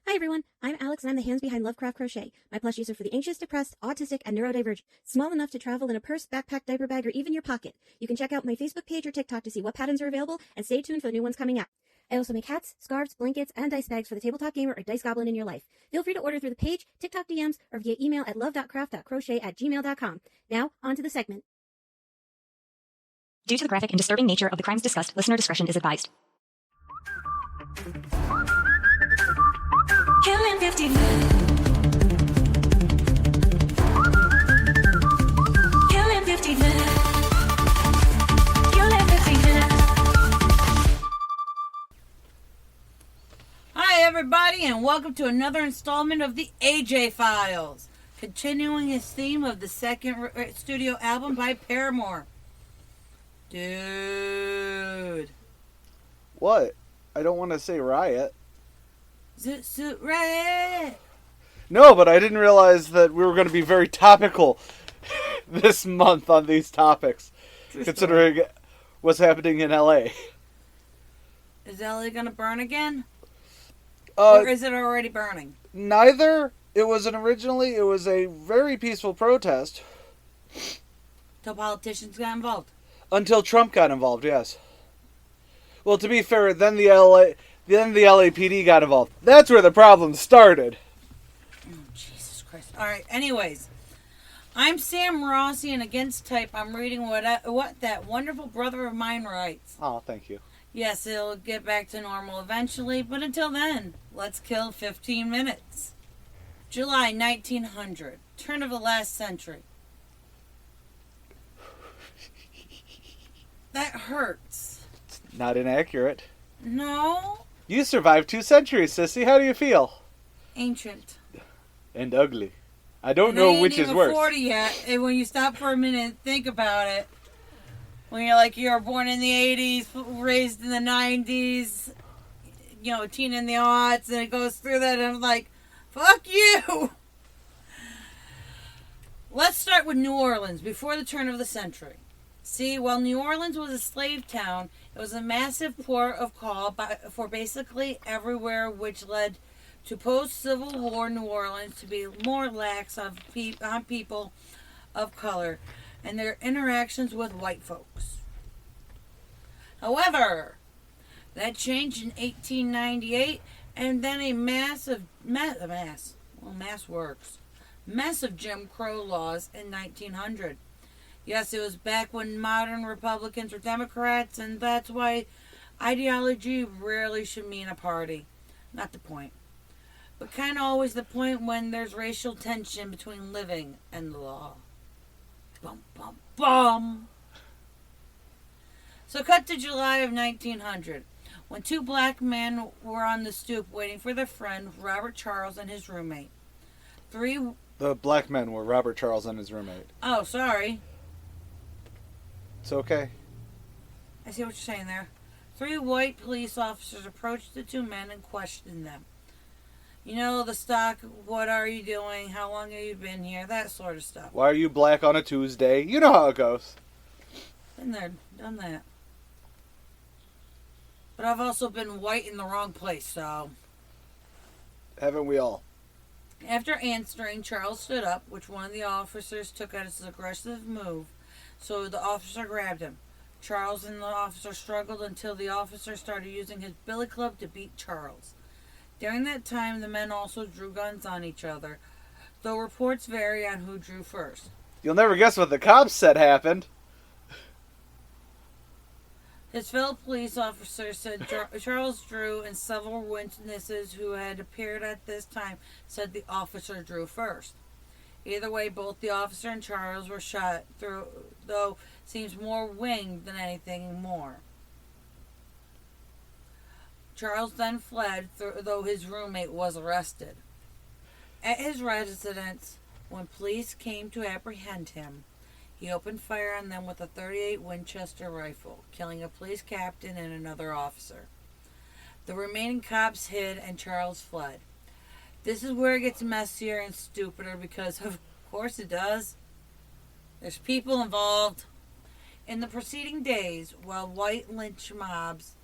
Hi everyone, I'm Alex and I'm the hands behind Lovecraft Crochet. My plushies are for the anxious, depressed, autistic, and neurodivergent. Small enough to travel in a purse, backpack, diaper bag, or even your pocket. You can check out my Facebook page or TikTok to see what patterns are available, and stay tuned for the new ones coming out. I also make hats, scarves, blankets, and dice bags for the tabletop gamer or dice goblin in your life. Feel free to order through the page, TikTok DMs, or via email at love.craft.crochet@gmail.com. Now, on to the segment. Due to the graphic and disturbing nature of the crimes discussed, listener discretion is advised. Killing 50 minutes. Killing 50 minutes. Killing 50 minutes. Hi everybody and welcome to another installment of the AJ Files. Continuing his theme of the second studio album by Paramore. Dude. What? I don't want to say riot. Riot. No, but I didn't realize that we were going to be very topical this month on these topics, considering what's happening in LA. Is LA gonna burn again? Or is it already burning? Neither. It was a very peaceful protest. Till politicians got involved. Until Trump got involved, yes. Well, to be fair, then the LAPD got involved. That's where the problem started. Oh, Jesus Christ. Alright, anyways. I'm Sam Rossi, and against type, I'm reading what that wonderful brother of mine writes. Oh, thank you. Yes, it'll get back to normal eventually, but until then, let's kill 15 minutes. July 1900, turn of the last century. That hurts. It's not inaccurate. No? You survived 2 centuries, sissy. How do you feel? Ancient. And ugly. I don't know which is worse. You're 40 yet, and when you stop for a minute and think about it, when you're like, you were born in the 80s, raised in the 90s, teen in the aughts, and it goes through that, and I'm like, fuck you! Let's start with New Orleans, before the turn of the century. See, while New Orleans was a slave town, it was a massive port of call for basically everywhere, which led to post-Civil War New Orleans to be more lax on people of color and their interactions with white folks. However, that changed in 1898, and then a mess of Jim Crow laws in 1900. Yes, it was back when modern Republicans were Democrats, and that's why ideology rarely should mean a party. Not the point. But kind of always the point when there's racial tension between living and the law. Bum, bum, bum. So cut to July of 1900, when 2 black men were on the stoop waiting for their friend, Robert Charles, and his roommate. The black men were Robert Charles and his roommate. Oh, sorry. It's okay. I see what you're saying there. 3 white police officers approached the 2 men and questioned them. You know, the stock, what are you doing, how long have you been here, that sort of stuff. Why are you black on a Tuesday? You know how it goes. Been there, done that. But I've also been white in the wrong place, so... Haven't we all? After answering, Charles stood up, which one of the officers took as an aggressive move, so the officer grabbed him. Charles and the officer struggled until the officer started using his billy club to beat Charles. During that time, the men also drew guns on each other, though reports vary on who drew first. You'll never guess what the cops said happened. His fellow police officer said Charles drew, and several witnesses who had appeared at this time said the officer drew first. Either way, both the officer and Charles were shot through, though seems more winged than anything more. Charles then fled, though his roommate was arrested. At his residence, when police came to apprehend him, he opened fire on them with a .38 Winchester rifle, killing a police captain and another officer. The remaining cops hid, and Charles fled. This is where it gets messier and stupider because, of course it does. There's people involved. In the preceding days, while white lynch mobs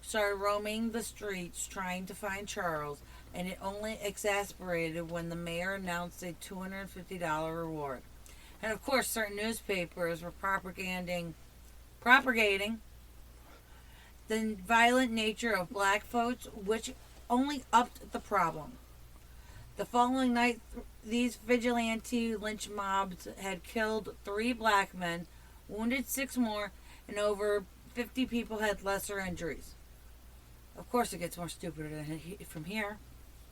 started roaming the streets trying to find Charles, and it only exasperated when the mayor announced a $250 reward. And of course, certain newspapers were propagating the violent nature of black votes, which only upped the problem. The following night, these vigilante lynch mobs had killed 3 black men, wounded 6 more, and over 50 people had lesser injuries. Of course, it gets more stupid from here.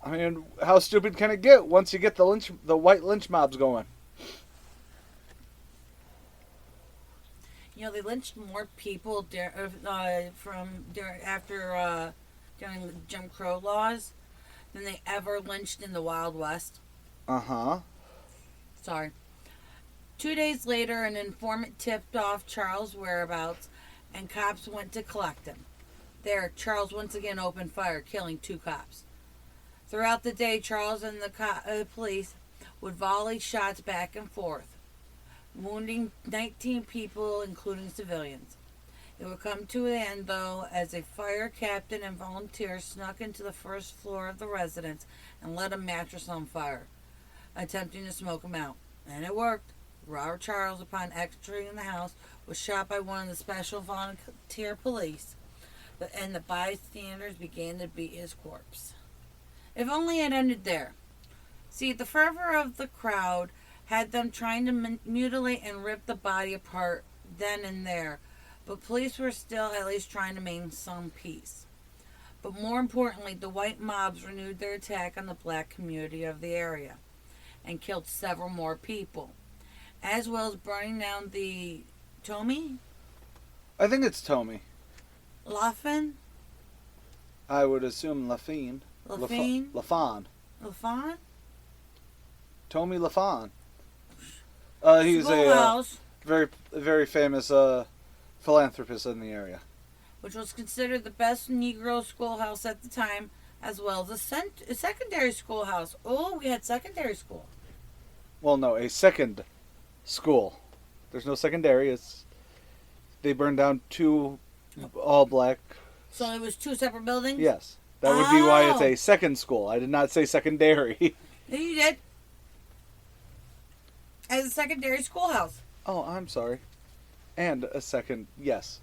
I mean, how stupid can it get once you get the white lynch mobs going? You know, they lynched more people during the Jim Crow laws than they ever lynched in the Wild West. Uh-huh. Sorry. 2 days later, an informant tipped off Charles' whereabouts, and cops went to collect him. There, Charles once again opened fire, killing 2 cops. Throughout the day, Charles and the police would volley shots back and forth, wounding 19 people, including civilians. It would come to an end, though, as a fire captain and volunteers snuck into the first floor of the residence and lit a mattress on fire, attempting to smoke him out. And it worked. Robert Charles, upon entering the house, was shot by one of the special volunteer police, and the bystanders began to beat his corpse. If only it ended there. See, the fervor of the crowd had them trying to mutilate and rip the body apart then and there, but police were still at least trying to maintain some peace. But more importantly, the white mobs renewed their attack on the black community of the area and killed several more people, as well as burning down the Tommy? I think it's Tommy. Laughlin? I would assume Lafine. Lafine? Lafon. Lafon? Tommy Lafon. He's Schoolhouse, very, very famous philanthropist in the area. which was considered the best Negro schoolhouse at the time, as well as a secondary schoolhouse. Oh, we had secondary school. Well, no, a second school. There's no secondary. They burned down 2 all black. So it was 2 separate buildings? Yes. That would be why it's Oh. a second school. I did not say secondary. Yeah, you did. As a secondary schoolhouse. Oh, I'm sorry. And a second, yes.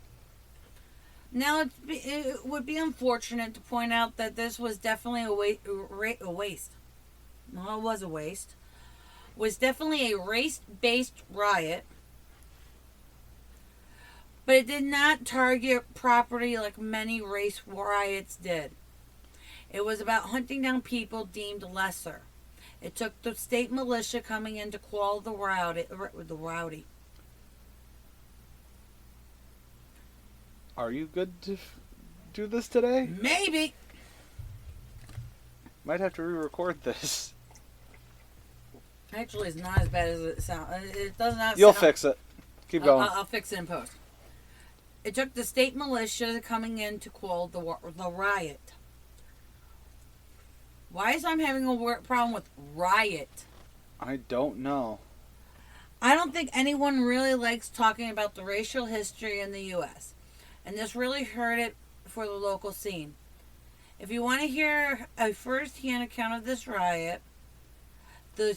Now, it would be unfortunate to point out that this was definitely a waste. No, it was a waste. Was definitely a race-based riot. But it did not target property like many race riots did. It was about hunting down people deemed lesser. It took the state militia coming in to quell the rowdy. Are you good to do this today? Maybe. Might have to re-record this. Actually, it's not as bad as it sounds. It does not. You'll sound, fix it. Keep going. I'll fix it in post. It took the state militia coming in to quell the riot. Why is I'm having a problem with riot? I don't know. I don't think anyone really likes talking about the racial history in the U.S. And this really hurt it for the local scene. If you want to hear a first-hand account of this riot, the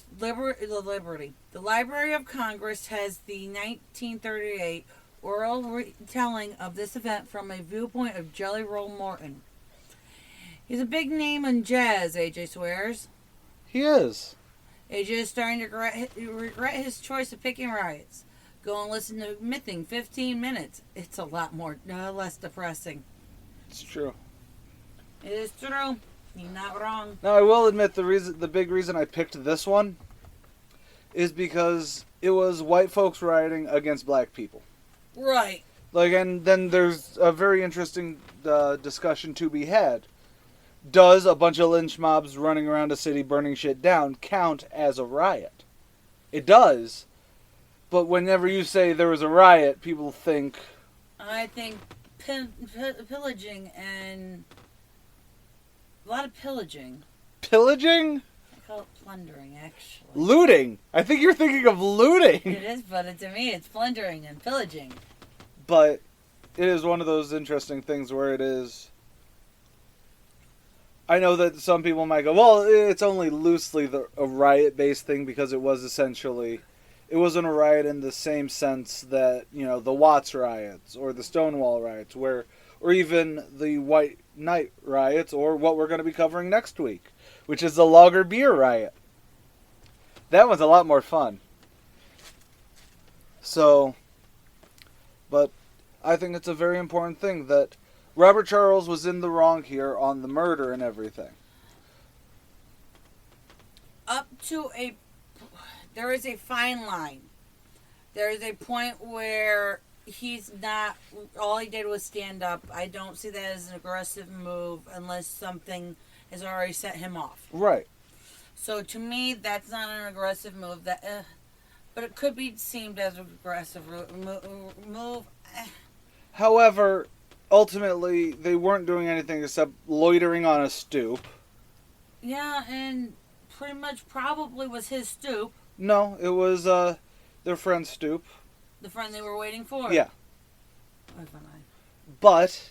Library of Congress has the 1938 oral retelling of this event from a viewpoint of Jelly Roll Morton. He's a big name in jazz, AJ swears. He is. AJ is starting to regret his choice of picking riots. Go and listen to Mything 15 minutes. It's a lot less depressing. It's true. It is true. You're not wrong. Now, I will admit the big reason I picked this one is because it was white folks rioting against black people. Right. And then there's a very interesting discussion to be had. Does a bunch of lynch mobs running around a city burning shit down count as a riot? It does. But whenever you say there was a riot, people think... I think pillaging and... A lot of pillaging. Pillaging? I call it plundering, actually. Looting. I think you're thinking of looting. It is, but to me, it's plundering and pillaging. But it is one of those interesting things where it is I know that some people might go, well, it's only loosely a riot-based thing because it was essentially, it wasn't a riot in the same sense that, the Watts riots or the Stonewall riots, or even the White Night riots, or what we're going to be covering next week, which is the Lager Beer riot. That was a lot more fun. So, but I think it's a very important thing that Robert Charles was in the wrong here on the murder and everything. There is a fine line. There is a point where he's not, all he did was stand up. I don't see that as an aggressive move unless something has already set him off. Right. So to me, that's not an aggressive move. But it could be seemed as an aggressive move. However, ultimately, they weren't doing anything except loitering on a stoop. Yeah, and pretty much probably was his stoop. No, it was their friend's stoop. The friend they were waiting for? Yeah. But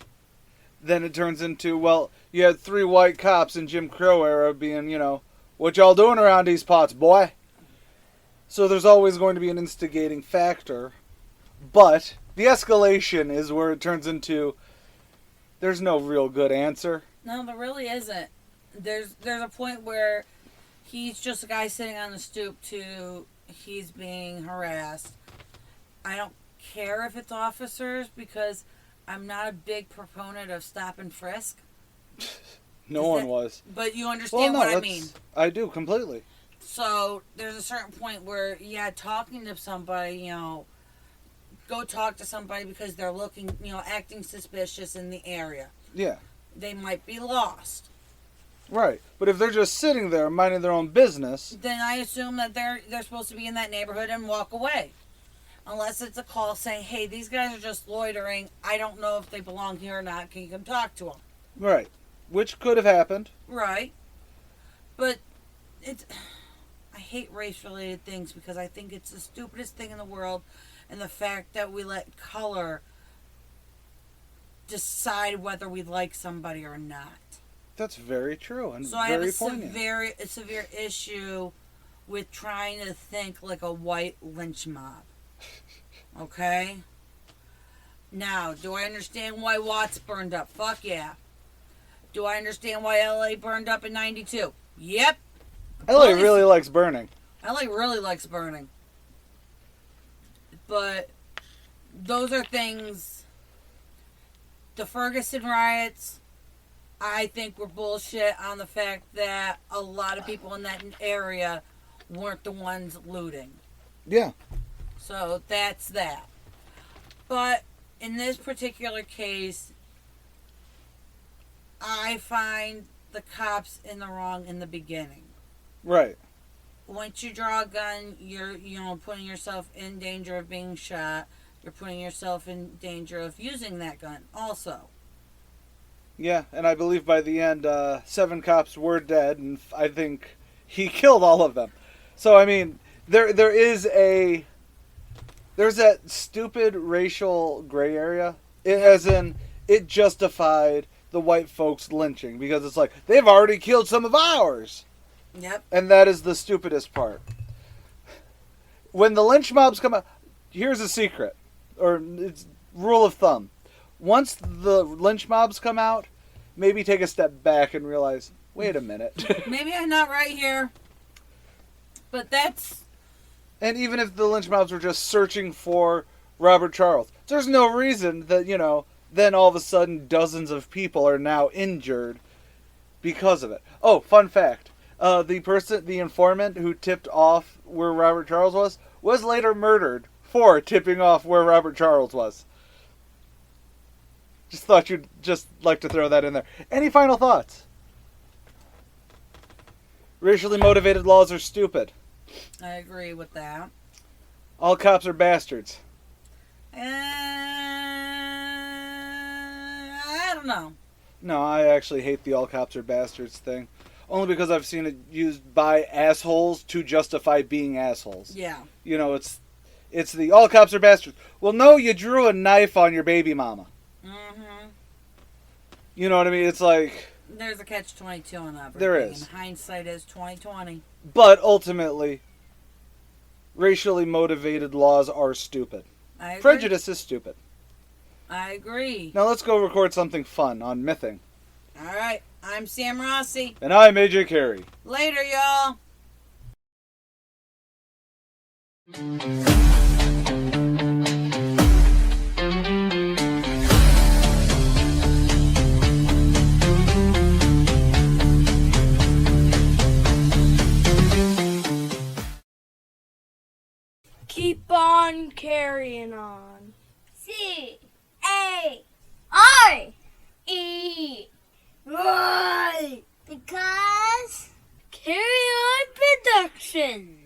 then it turns into, well, you had 3 white cops in Jim Crow era being, what y'all doing around these pots, boy? So there's always going to be an instigating factor. But the escalation is where it turns into, there's no real good answer. No, there really isn't. There's a point where he's just a guy sitting on the stoop to he's being harassed. I don't care if it's officers because I'm not a big proponent of stop and frisk. No one was. But you understand what I mean. I do, completely. So there's a certain point where, talking to somebody, go talk to somebody because they're looking, acting suspicious in the area. Yeah. They might be lost. Right. But if they're just sitting there minding their own business, then I assume that they're supposed to be in that neighborhood and walk away. Unless it's a call saying, hey, these guys are just loitering. I don't know if they belong here or not. Can you come talk to them? Right. Which could have happened. Right. But I hate race-related things because I think it's the stupidest thing in the world. And the fact that we let color decide whether we like somebody or not. That's very true and so very I have a poignant. severe issue with trying to think like a white lynch mob. Okay? Now, do I understand why Watts burned up? Fuck yeah. Do I understand why LA burned up in 92? Yep. LA really likes burning. LA really likes burning. But those are things. The Ferguson riots, I think, were bullshit on the fact that a lot of people in that area weren't the ones looting. Yeah. So that's that. But in this particular case, I find the cops in the wrong in the beginning. Right. Once you draw a gun, you're putting yourself in danger of being shot. You're putting yourself in danger of using that gun also. Yeah, and I believe by the end, 7 cops were dead, and I think he killed all of them. So, I mean, there's that stupid racial gray area, as in, it justified the white folks lynching, because it's like, they've already killed some of ours. Yep. And that is the stupidest part. When the lynch mobs come out, here's a secret, or it's rule of thumb. Once the lynch mobs come out, maybe take a step back and realize, wait a minute. Maybe I'm not right here. But that's... And even if the lynch mobs were just searching for Robert Charles, there's no reason that, then all of a sudden dozens of people are now injured because of it. Oh, fun fact. The informant who tipped off where Robert Charles was later murdered for tipping off where Robert Charles was. Just thought you'd just like to throw that in there. Any final thoughts? Racially motivated laws are stupid. I agree with that. All cops are bastards. I don't know. No, I actually hate the all cops are bastards thing. Only because I've seen it used by assholes to justify being assholes. Yeah. It's the all cops are bastards. Well, no, you drew a knife on your baby mama. Mm-hmm. You know what I mean? It's like, there's a catch-22 on everything. There is. And hindsight is 20/20. But ultimately, racially motivated laws are stupid. I agree. Prejudice is stupid. I agree. Now let's go record something fun on mything. All right. I'm Sam Rossi. And I'm AJ Carey. Later, y'all. Keep on carrying on. C-A-R-E. Right. Because Carry on production.